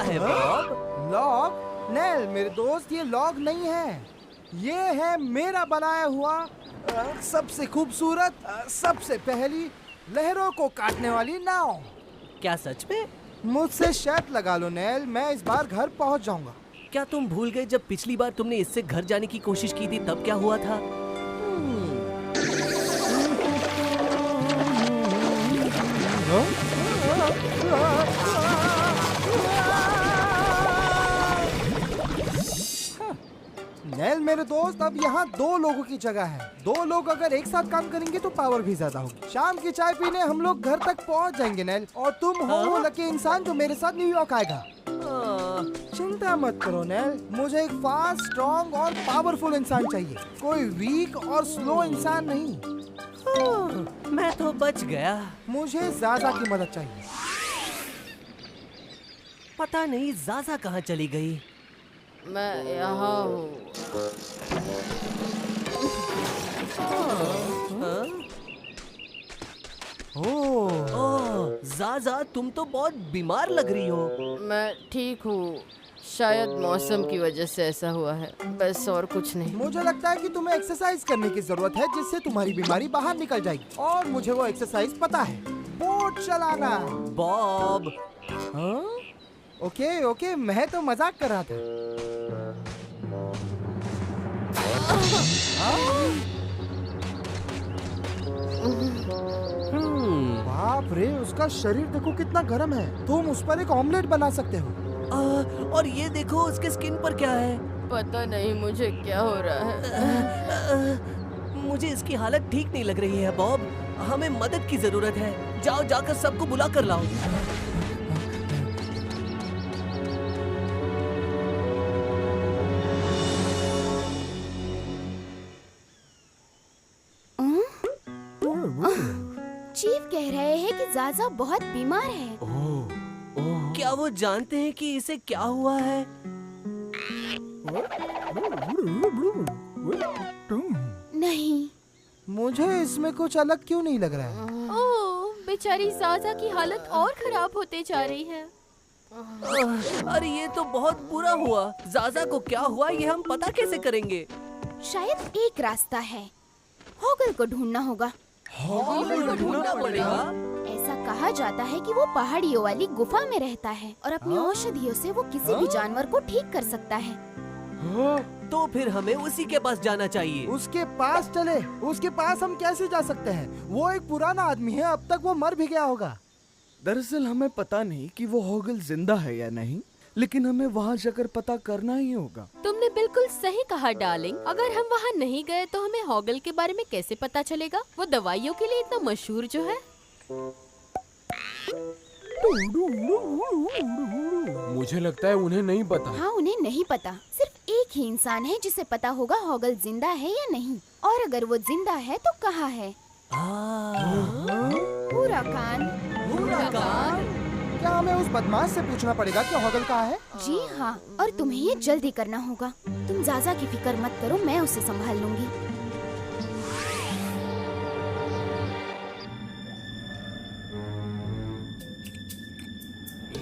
है Bob? Log? Nail मेरे दोस्त, ये लॉग नहीं है, ये है मेरा बनाया हुआ सबसे खूबसूरत, सबसे पहली लहरों को काटने वाली नाव। क्या सच में? मुझसे शर्त लगा लो नेल, मैं इस बार घर पहुंच जाऊंगा। क्या तुम भूल गए जब पिछली बार तुमने इससे घर जाने की कोशिश की थी तब क्या हुआ था? नेल मेरे दोस्त, अब यहाँ 2 लोगों की जगह है। 2 लोग अगर एक साथ काम करेंगे तो पावर भी ज्यादा होगी। शाम की चाय पीने हम लोग घर तक पहुँच जाएंगे नेल, और तुम हो वो लकी इंसान जो मेरे साथ न्यूयॉर्क आएगा। चिंता मत करो नेल, मुझे एक फास्ट, स्ट्रॉन्ग और पावरफुल इंसान चाहिए, कोई वीक और स्लो इंसान नहीं। मैं तो बच गया। मुझे ज़ाज़ा की मदद चाहिए। पता नहीं ज़ाज़ा कहाँ चली गई। मैं यहाँ हूँ। ओह, ज़ाज़ा तुम तो बहुत बीमार लग रही हो। मैं ठीक हूँ, शायद मौसम की वजह से ऐसा हुआ है, बस और कुछ नहीं। मुझे लगता है कि तुम्हें एक्सरसाइज करने की जरूरत है जिससे तुम्हारी बीमारी बाहर निकल जाएगी, और मुझे वो एक्सरसाइज पता है, बोट चलाना। बॉब। ओके ओके, मैं तो मजाक कर रहा था। बाप रे, उसका शरीर देखो कितना गर्म है। तुम उस पर एक ऑमलेट बना सकते हो। और ये देखो उसके स्किन पर क्या है। पता नहीं मुझे क्या हो रहा है। मुझे इसकी हालत ठीक नहीं लग रही है बॉब, हमें मदद की जरूरत है। जाओ जाकर सबको बुला कर लाओ। चीफ कह रहे हैं कि ज़ाज़ा बहुत बीमार है। क्या वो जानते हैं कि इसे क्या हुआ है? नहीं। मुझे इसमें कुछ अलग क्यों नहीं लग रहा है? ओह, बेचारी ज़ाज़ा की हालत और खराब होते जा रही है। अरे ये तो बहुत बुरा हुआ। ज़ाज़ा को क्या हुआ ये हम पता कैसे करेंगे? शायद एक रास्ता है, हॉगल को ढूंढना होगा। हॉगल को ढूंढना पड़ेगा? ऐसा कहा जाता है कि वो पहाड़ियों वाली गुफा में रहता है और अपनी औषधियों से वो किसी भी जानवर को ठीक कर सकता है। तो फिर हमें उसी के पास जाना चाहिए। उसके पास चले? उसके पास हम कैसे जा सकते हैं? वो एक पुराना आदमी है, अब तक वो मर भी गया होगा। दरअसल हमें पता नहीं कि वो हॉगल जिंदा है या नहीं, लेकिन हमें वहाँ जाकर पता करना ही होगा। तुमने बिल्कुल सही कहा डार्लिंग, अगर हम वहाँ नहीं गए तो हमें हॉगल के बारे में कैसे पता चलेगा? वो दवाइयों के लिए इतना मशहूर जो है। मुझे लगता है उन्हें नहीं पता। हाँ, उन्हें नहीं पता। सिर्फ एक ही इंसान है जिसे पता होगा हॉगल जिंदा है या नहीं, और अगर वो जिंदा है तो कहाँ है। हुराकान। क्या हमें उस बदमाश से पूछना पड़ेगा कि हॉगल कहाँ है? जी हाँ, और तुम्हें ये जल्दी करना होगा। तुम ज़ाज़ा की फिक्र मत करो, मैं उसे संभाल लूंगी।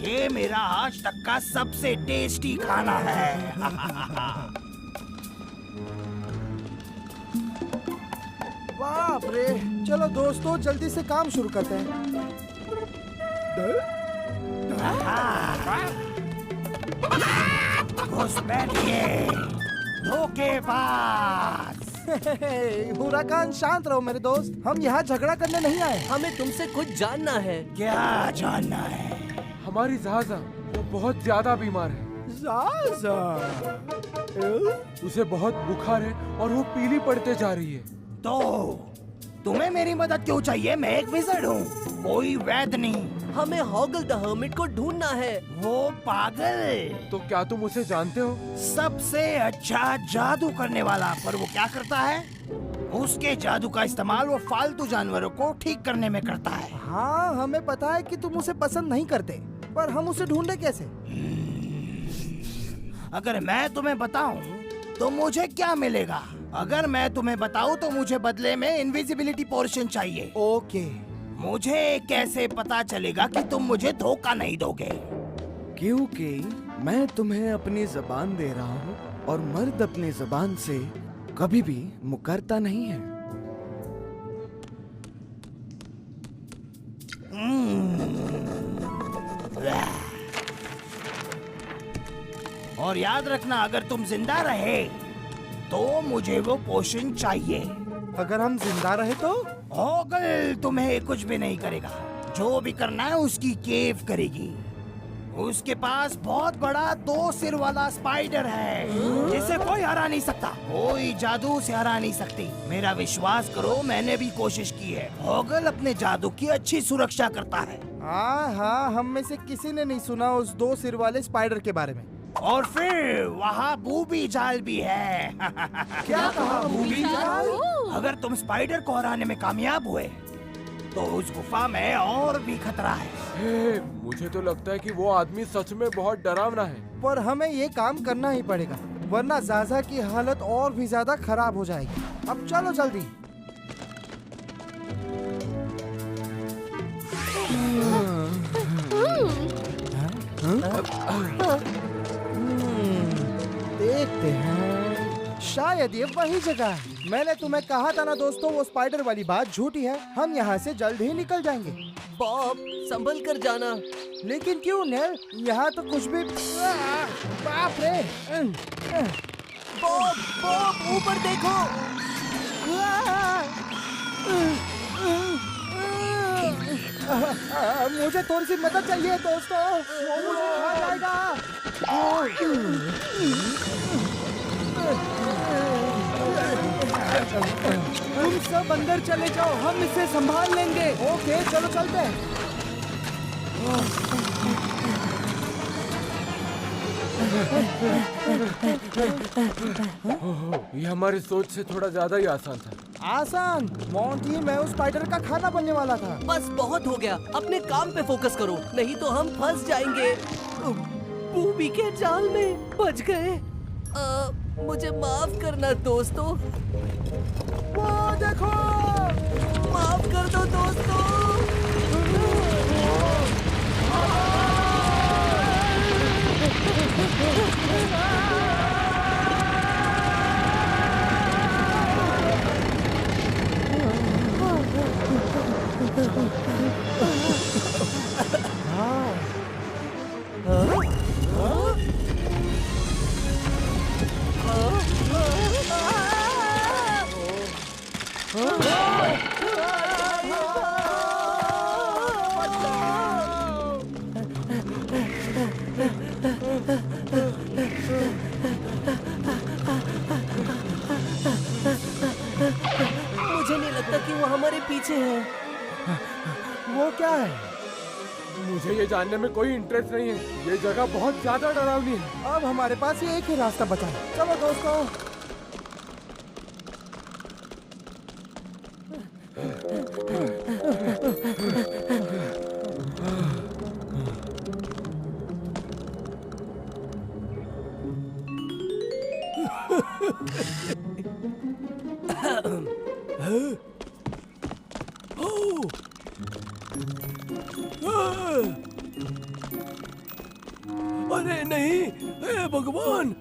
ये मेरा आज तक का सबसे टेस्टी खाना है। बाप रे, चलो दोस्तों जल्दी से काम शुरू करते हैं। घुसपैठिए, धोखेबाज। हुराकान शांत रहो मेरे दोस्त, हम यहाँ झगड़ा करने नहीं आए। हमें तुमसे कुछ जानना है। क्या जानना है? हमारी ज़ाज़ा वो बहुत ज्यादा बीमार है। ज़ाज़ा? उसे बहुत बुखार है और वो पीली पड़ते जा रही है। तो तुम्हें मेरी मदद क्यों चाहिए? मैं एक विज़र्ड हूँ, कोई वैद्य नहीं। हमें हॉगल द हर्मिट को ढूंढना है। वो पागल। तो क्या तुम उसे जानते हो? सबसे अच्छा जादू करने वाला। पर वो क्या करता है? उसके जादू का इस्तेमाल वो फालतू जानवरों को ठीक करने में करता है। हाँ, हमें पता है कि तुम उसे पसंद नहीं करते, पर हम उसे ढूंढे कैसे? अगर मैं तुम्हें बताऊं तो मुझे क्या मिलेगा? अगर मैं तुम्हें बताऊं तो मुझे बदले में इनविजिबिलिटी पोर्शन चाहिए। ओके। मुझे कैसे पता चलेगा कि तुम मुझे धोखा नहीं दोगे? क्योंकि मैं तुम्हें अपनी जबान दे रहा हूँ और मर्द अपनी जबान से कभी भी मुकरता नहीं है। और याद रखना, अगर तुम जिंदा रहे तो मुझे वो पोशन चाहिए। अगर हम जिंदा रहे तो? होगल तुम्हें कुछ भी नहीं करेगा। जो भी करना है उसकी केव करेगी। उसके पास बहुत बड़ा 2 सिर वाला स्पाइडर है जिसे कोई हरा नहीं सकता। कोई जादू उसे हरा नहीं सकती। मेरा विश्वास करो, मैंने भी कोशिश की है। होगल अपने जादू की अच्छी सुरक्षा करता है। हाँ, हम में से किसी ने नहीं सुना उस 2 सिर वाले स्पाइडर के बारे में। और फिर वहाँ बूबी जाल भी है। क्या कहा? बूबी जाल? अगर तुम स्पाइडर को हराने में कामयाब हुए तो उस गुफा में और भी खतरा है। हे, मुझे तो लगता है कि वो आदमी सच में बहुत डरावना है। पर हमें ये काम करना ही पड़ेगा, वरना ज़ाज़ा की हालत और भी ज्यादा खराब हो जाएगी। अब चलो जल्दी। देखते हैं, शायद ये वही जगह है। मैंने तुम्हें कहा था ना दोस्तों, वो स्पाइडर वाली बात झूठी है। हम यहाँ से जल्द ही निकल जाएंगे। बॉब, संभल कर जाना। लेकिन क्यों नेल? यहाँ तो कुछ भी। बाप रे! बॉब, बॉब, ऊपर देखो। मुझे थोड़ी सी मदद चाहिए दोस्तों, वो मुझे खा जाएगा। तुम सब अंदर चले जाओ, हम इसे संभाल लेंगे। ओके, चलो चलते हैं। ये हमारी सोच से थोड़ा ज्यादा ही आसान था। आसान? मोंटी, मैं उस स्पाइडर का खाना बनने वाला था। बस बहुत हो गया, अपने काम पे फोकस करो, नहीं तो हम फंस जाएंगे। बूबी के जाल में बच गए। मुझे माफ करना दोस्तों। वो देखो! माफ कर दो दोस्तों। मुझे नहीं लगता कि वो हमारे पीछे है। वो क्या है? मुझे ये जानने में कोई इंटरेस्ट नहीं है। ये जगह बहुत ज्यादा डरावनी है। अब हमारे पास ये एक ही रास्ता बचा है। चलो दोस्तों। अरे नहीं, हे भगवान,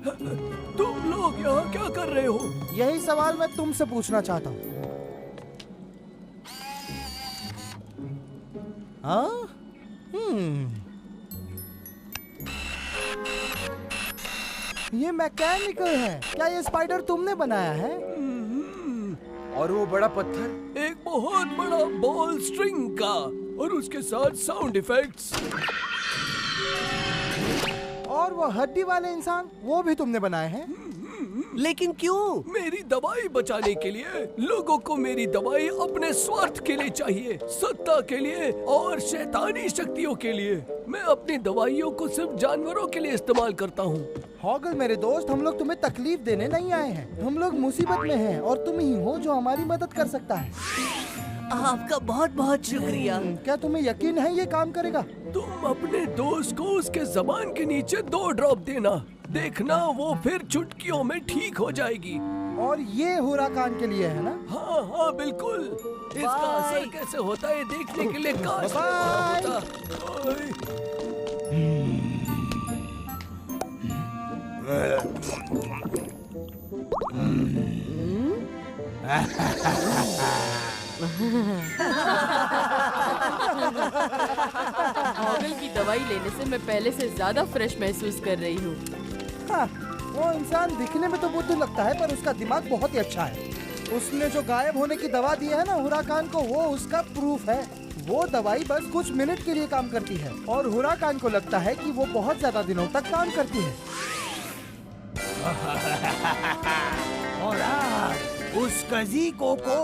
तुम लोग यहाँ क्या कर रहे हो? यही सवाल मैं तुमसे पूछना चाहता हूँ। हाँ? ये मैकेनिकल है। क्या ये स्पाइडर तुमने बनाया है? और वो बड़ा पत्थर? एक बहुत बड़ा बॉल स्ट्रिंग का, और उसके साथ साउंड इफेक्ट्स। और वो हड्डी वाले इंसान, वो भी तुमने बनाए हैं? लेकिन क्यों? मेरी दवाई बचाने के लिए। लोगों को मेरी दवाई अपने स्वार्थ के लिए चाहिए, सत्ता के लिए और शैतानी शक्तियों के लिए। मैं अपनी दवाइयों को सिर्फ जानवरों के लिए इस्तेमाल करता हूँ। हॉगल मेरे दोस्त, हम लोग तुम्हें तकलीफ देने नहीं आए हैं। हम लोग मुसीबत में हैं और तुम ही हो जो हमारी मदद कर सकता है। आपका बहुत बहुत शुक्रिया। क्या तुम्हें यकीन है ये काम करेगा? तुम अपने दोस्त को उसके जबान के नीचे 2 ड्रॉप देना, देखना वो फिर चुटकियों में ठीक हो जाएगी। और ये हुराकान के लिए है ना? हाँ हाँ बिल्कुल। इसका असर कैसे होता है देखने के लिए काश बाय। होता। हॉगल की दवाई लेने से मैं पहले से ज्यादा फ्रेश महसूस कर रही हूँ। हाँ, वो इंसान दिखने में तो बुद्धू लगता है पर उसका दिमाग बहुत ही अच्छा है। उसने जो गायब होने की दवा दी है ना हुराकान को, वो उसका प्रूफ है। वो दवाई बस कुछ मिनट के लिए काम करती है और हुराकान को लगता है कि वो बहुत ज्यादा दिनों तक काम करती है। और उस कजीको को